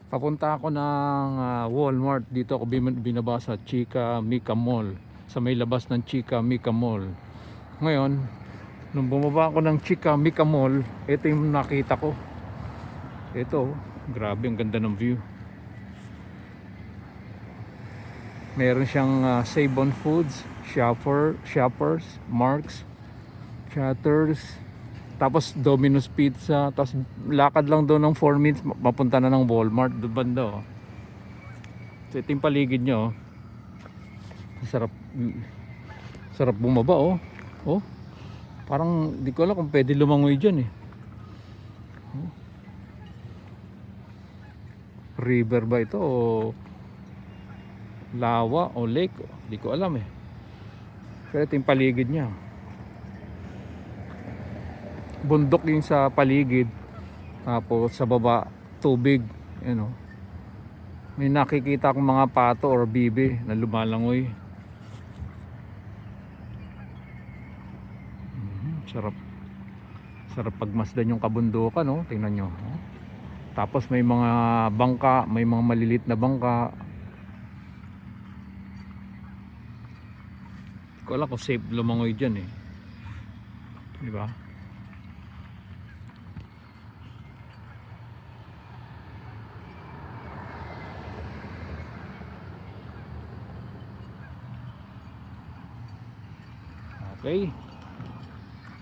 Papunta ako ng Walmart. Dito ako binaba sa Chica Mika Mall, sa may labas ng Chica Mika Mall. Ngayon, nung bumaba ako ng Chica Mika Mall, ito yung nakita ko. Ito, grabe, ang ganda ng view. Meron siyang Save on Foods, Shoppers, Marks, Chatters, tapos Domino's Pizza. Tapos lakad lang doon ng 4 minutes, mapunta na ng Walmart doon banda, oh. So ito yung paligid nyo, oh. Sarap, sarap bumaba, oh. Oh, parang di ko alam kung pwede lumangoy dyan, eh. River ba ito o lawa o lake? Di ko alam, eh. Pero ito yung paligid niya. Bundok yung sa paligid, tapos sa baba tubig, you know. May nakikita akong mga pato or bibe na lumalangoy. Sarap, sarap pagmasdan yung kabundukan, no? Tingnan nyo, oh. Tapos may mga bangka, may mga malilit na bangka. Hindi ko alam kung safe lumangoy dyan, eh. Diba? Okay.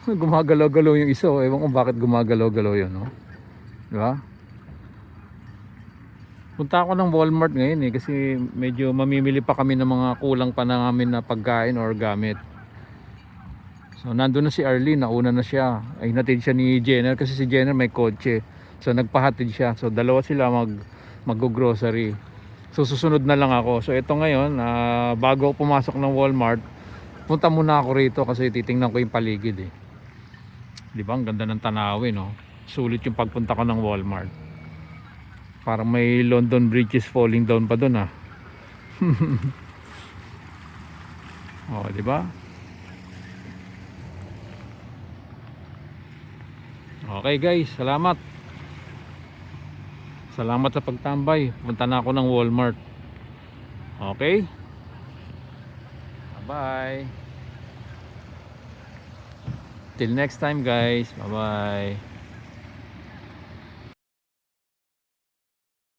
Gumagalaw-galaw yung isa, oh. Ewan ko bakit gumagalaw-galaw yun, no? Diba? Punta ako ng Walmart ngayon, eh, kasi medyo mamimili pa kami ng mga kulang pa na namin na pagkain or gamit. So nandun na si Arlene, nauna na siya. Ay hinatid siya ni Jenner kasi si Jenner may kotse. So nagpahatid siya. So dalawa sila mag-grocery. So susunod na lang ako. So ito ngayon, bago ako pumasok ng Walmart, punta muna ako rito kasi titingnan ko yung paligid, eh. Di ba? Ang ganda ng tanawin, no? Sulit yung pagpunta ko ng Walmart. Parang may London Bridge is falling down pa doon, ah. Oh, di ba? Okay guys, salamat. Salamat sa pagtambay. Punta na ako ng Walmart. Okay? Bye-bye. Till next time guys. Bye-bye.